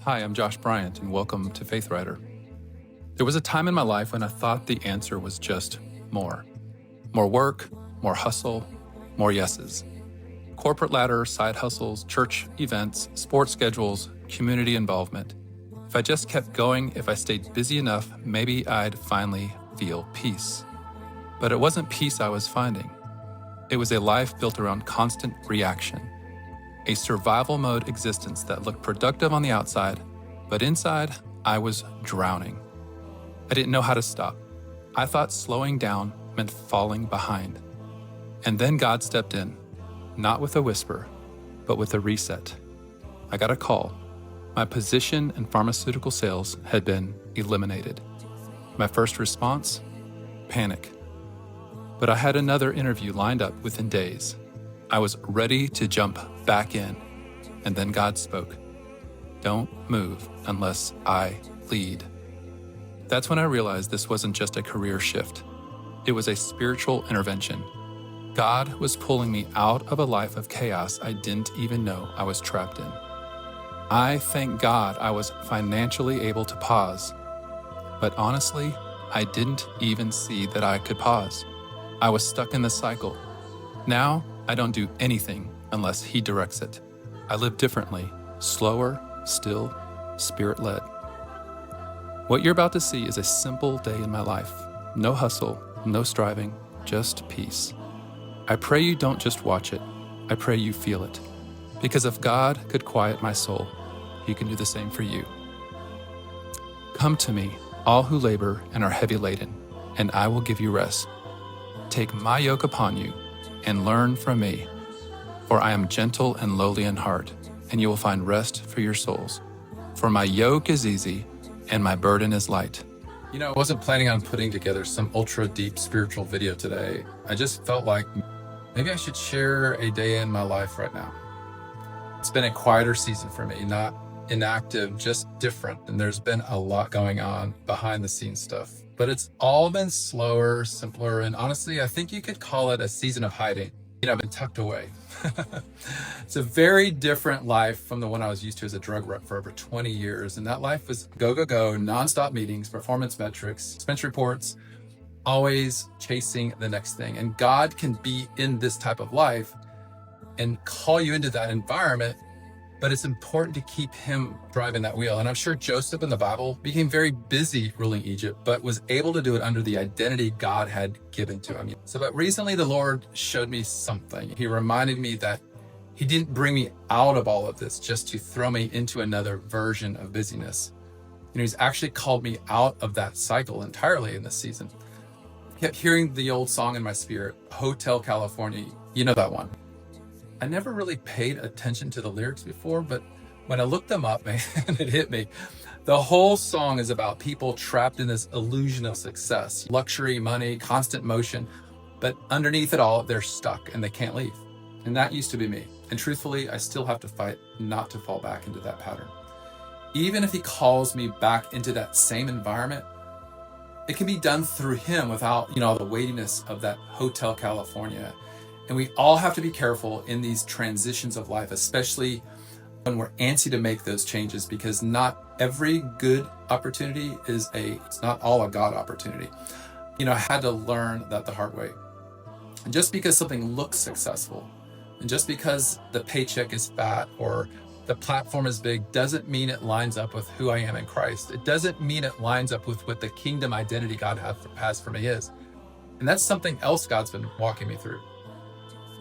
Hi, I'm Josh Bryant, and welcome to Faith Writer. There was a time in my life when I thought the answer was just more. More work, more hustle, more yeses. Corporate ladder, side hustles, church events, sports schedules, community involvement. If I just kept going, if I stayed busy enough, maybe I'd finally feel peace. But it wasn't peace I was finding. It was a life built around constant reaction. A survival mode existence that looked productive on the outside, but inside, I was drowning. I didn't know how to stop. I thought slowing down meant falling behind. And then God stepped in, not with a whisper, but with a reset. I got a call. My position in pharmaceutical sales had been eliminated. My first response? Panic. But I had another interview lined up within days. I was ready to jump back in, and then God spoke. Don't move unless I lead. That's when I realized this wasn't just a career shift. It was a spiritual intervention. God was pulling me out of a life of chaos I didn't even know I was trapped in. I thank God I was financially able to pause. But honestly, I didn't even see that I could pause. I was stuck in the cycle. Now, I don't do anything unless He directs it. I live differently, slower, still, Spirit-led. What you're about to see is a simple day in my life. No hustle, no striving, just peace. I pray you don't just watch it. I pray you feel it. Because if God could quiet my soul, He can do the same for you. Come to me, all who labor and are heavy laden, and I will give you rest. Take my yoke upon you and learn from me, for I am gentle and lowly in heart, and you will find rest for your souls. For my yoke is easy and my burden is light. I wasn't planning on putting together some ultra deep spiritual video today. I just felt like maybe I should share a day in my life right now. It's been a quieter season for me, not inactive, just different. And there's been a lot going on behind the scenes stuff. But it's all been slower, simpler, and honestly, I think you could call it a season of hiding. I've been tucked away. It's a very different life from the one I was used to as a drug rep for over 20 years. And that life was go, go, go, nonstop meetings, performance metrics, expense reports, always chasing the next thing. And God can be in this type of life and call you into that environment, but it's important to keep Him driving that wheel. And I'm sure Joseph in the Bible became very busy ruling Egypt, but was able to do it under the identity God had given to him. But recently the Lord showed me something. He reminded me that He didn't bring me out of all of this just to throw me into another version of busyness. He's actually called me out of that cycle entirely in this season. I kept hearing the old song in my spirit, Hotel California. You know that one. I never really paid attention to the lyrics before, but when I looked them up, man, it hit me. The whole song is about people trapped in this illusion of success, luxury, money, constant motion, but underneath it all, they're stuck and they can't leave. And that used to be me. And truthfully, I still have to fight not to fall back into that pattern. Even if He calls me back into that same environment, it can be done through Him without, the weightiness of that Hotel California. And we all have to be careful in these transitions of life, especially when we're antsy to make those changes, because not every good opportunity it's not all a God opportunity. I had to learn that the hard way. And just because something looks successful, and just because the paycheck is fat or the platform is big, doesn't mean it lines up with who I am in Christ. It doesn't mean it lines up with what the kingdom identity God has for me is. And that's something else God's been walking me through.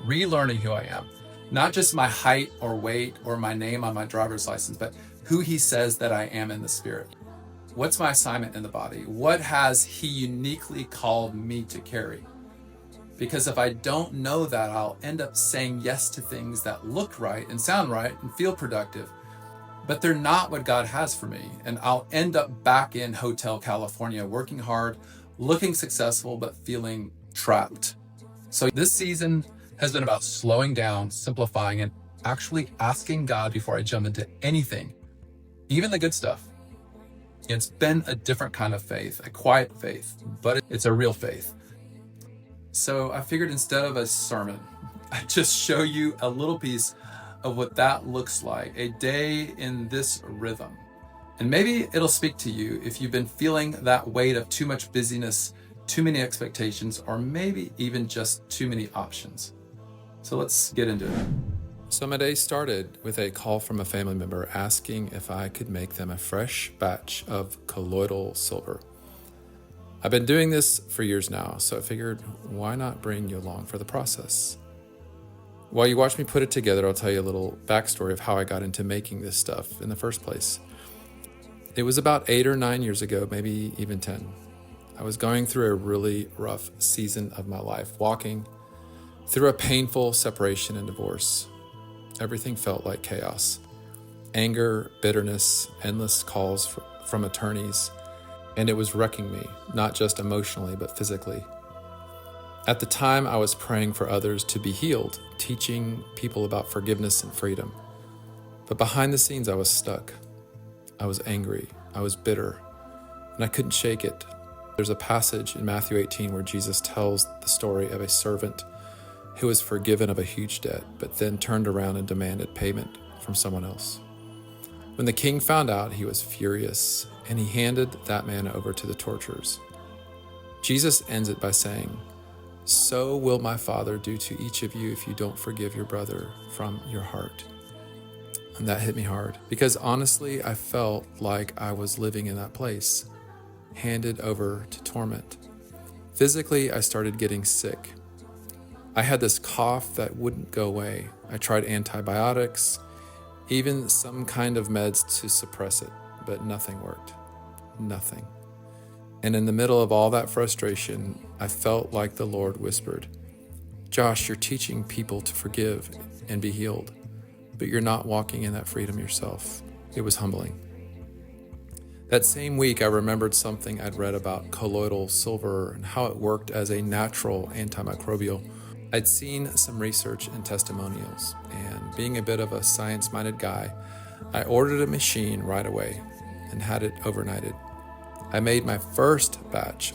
Relearning who I am, not just my height or weight or my name on my driver's license, but who He says that I am in the Spirit. What's my assignment in the body? What has He uniquely called me to carry? Because if I don't know that, I'll end up saying yes to things that look right and sound right and feel productive, but they're not what God has for me. And I'll end up back in Hotel California, working hard, looking successful, but feeling trapped. So this season has been about slowing down, simplifying, and actually asking God before I jump into anything, even the good stuff. It's been a different kind of faith, a quiet faith, but it's a real faith. So I figured instead of a sermon, I'd just show you a little piece of what that looks like, a day in this rhythm. And maybe it'll speak to you if you've been feeling that weight of too much busyness, too many expectations, or maybe even just too many options. So let's get into it. So my day started with a call from a family member asking if I could make them a fresh batch of colloidal silver. I've been doing this for years now, so I figured, why not bring you along for the process? While you watch me put it together, I'll tell you a little backstory of how I got into making this stuff in the first place. It was about 8 or 9 years ago, maybe even 10. I was going through a really rough season of my life, walking through a painful separation and divorce. Everything felt like chaos. Anger, bitterness, endless calls from attorneys, and it was wrecking me, not just emotionally, but physically. At the time, I was praying for others to be healed, teaching people about forgiveness and freedom. But behind the scenes, I was stuck. I was angry, I was bitter, and I couldn't shake it. There's a passage in Matthew 18 where Jesus tells the story of a servant who was forgiven of a huge debt, but then turned around and demanded payment from someone else. When the king found out, he was furious, and he handed that man over to the torturers. Jesus ends it by saying, "So will my Father do to each of you if you don't forgive your brother from your heart." And that hit me hard, because honestly, I felt like I was living in that place, handed over to torment. Physically, I started getting sick. I had this cough that wouldn't go away. I tried antibiotics, even some kind of meds to suppress it, but nothing worked. Nothing. And in the middle of all that frustration, I felt like the Lord whispered, "Josh, you're teaching people to forgive and be healed, but you're not walking in that freedom yourself." It was humbling. That same week, I remembered something I'd read about colloidal silver and how it worked as a natural antimicrobial. I'd seen some research and testimonials, and being a bit of a science-minded guy, I ordered a machine right away and had it overnighted. I made my first batch,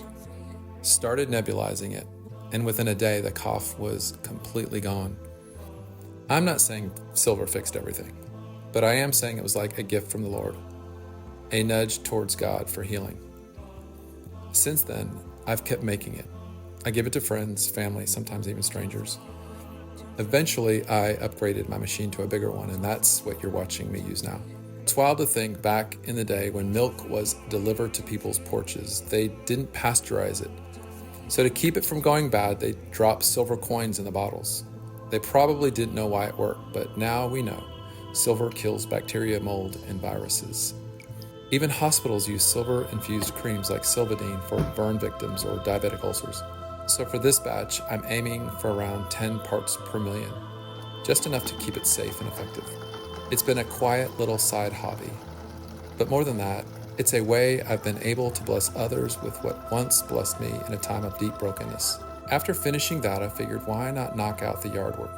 started nebulizing it, and within a day, the cough was completely gone. I'm not saying silver fixed everything, but I am saying it was like a gift from the Lord, a nudge towards God for healing. Since then, I've kept making it. I give it to friends, family, sometimes even strangers. Eventually, I upgraded my machine to a bigger one, and that's what you're watching me use now. It's wild to think back in the day when milk was delivered to people's porches, they didn't pasteurize it. So to keep it from going bad, they dropped silver coins in the bottles. They probably didn't know why it worked, but now we know. Silver kills bacteria, mold, and viruses. Even hospitals use silver-infused creams like Silvadene for burn victims or diabetic ulcers. So for this batch, I'm aiming for around 10 parts per million, just enough to keep it safe and effective. It's been a quiet little side hobby. But more than that, it's a way I've been able to bless others with what once blessed me in a time of deep brokenness. After finishing that, I figured, why not knock out the yard work?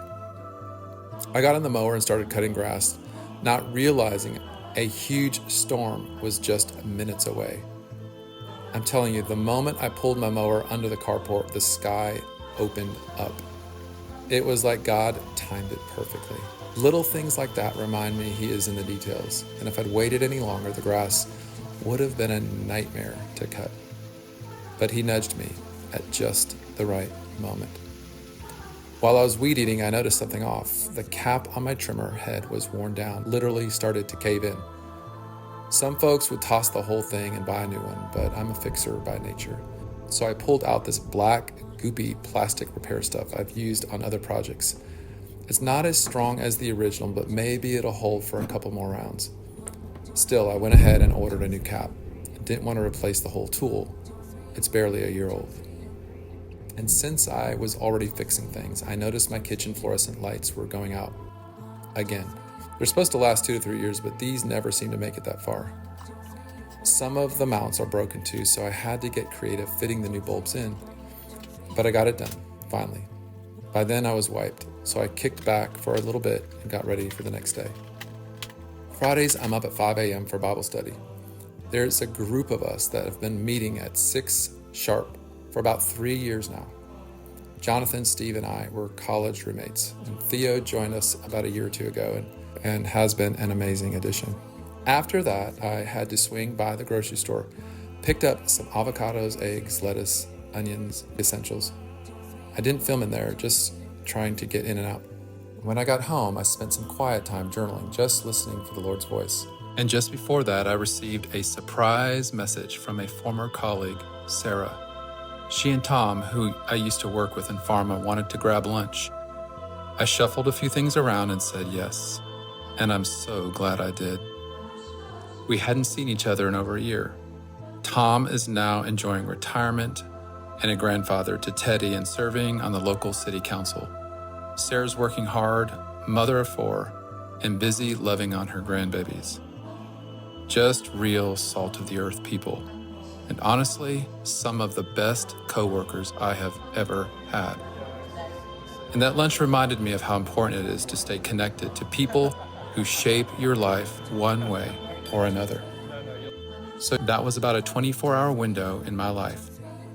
I got on the mower and started cutting grass, not realizing a huge storm was just minutes away. I'm telling you, the moment I pulled my mower under the carport, the sky opened up. It was like God timed it perfectly. Little things like that remind me He is in the details, and if I'd waited any longer, the grass would have been a nightmare to cut. But He nudged me at just the right moment. While I was weed eating, I noticed something off. The cap on my trimmer head was worn down, literally started to cave in. Some folks would toss the whole thing and buy a new one, but I'm a fixer by nature. So I pulled out this black, goopy plastic repair stuff I've used on other projects. It's not as strong as the original, but maybe it'll hold for a couple more rounds. Still, I went ahead and ordered a new cap. I didn't want to replace the whole tool. It's barely a year old. And since I was already fixing things, I noticed my kitchen fluorescent lights were going out again. They're supposed to last 2 to 3 years, but these never seem to make it that far. Some of the mounts are broken too, so I had to get creative fitting the new bulbs in. But I got it done, finally. By then I was wiped, so I kicked back for a little bit and got ready for the next day. Fridays, I'm up at 5 a.m. for Bible study. There's a group of us that have been meeting at 6 sharp for about 3 years now. Jonathan, Steve, and I were college roommates, and Theo joined us about a year or two ago and has been an amazing addition. After that, I had to swing by the grocery store, picked up some avocados, eggs, lettuce, onions, essentials. I didn't film in there, just trying to get in and out. When I got home, I spent some quiet time journaling, just listening for the Lord's voice. And just before that, I received a surprise message from a former colleague, Sarah. She and Tom, who I used to work with in pharma, wanted to grab lunch. I shuffled a few things around and said yes, and I'm so glad I did. We hadn't seen each other in over a year. Tom is now enjoying retirement and a grandfather to Teddy and serving on the local city council. Sarah's working hard, mother of 4, and busy loving on her grandbabies. Just real salt of the earth people. And honestly, some of the best coworkers I have ever had. And that lunch reminded me of how important it is to stay connected to people who shape your life one way or another. So that was about a 24-hour window in my life.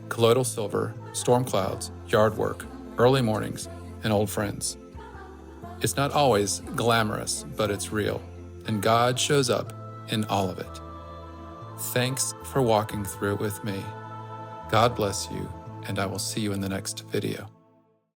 Colloidal silver, storm clouds, yard work, early mornings, and old friends. It's not always glamorous, but it's real, and God shows up in all of it. Thanks for walking through it with me. God bless you, and I will see you in the next video.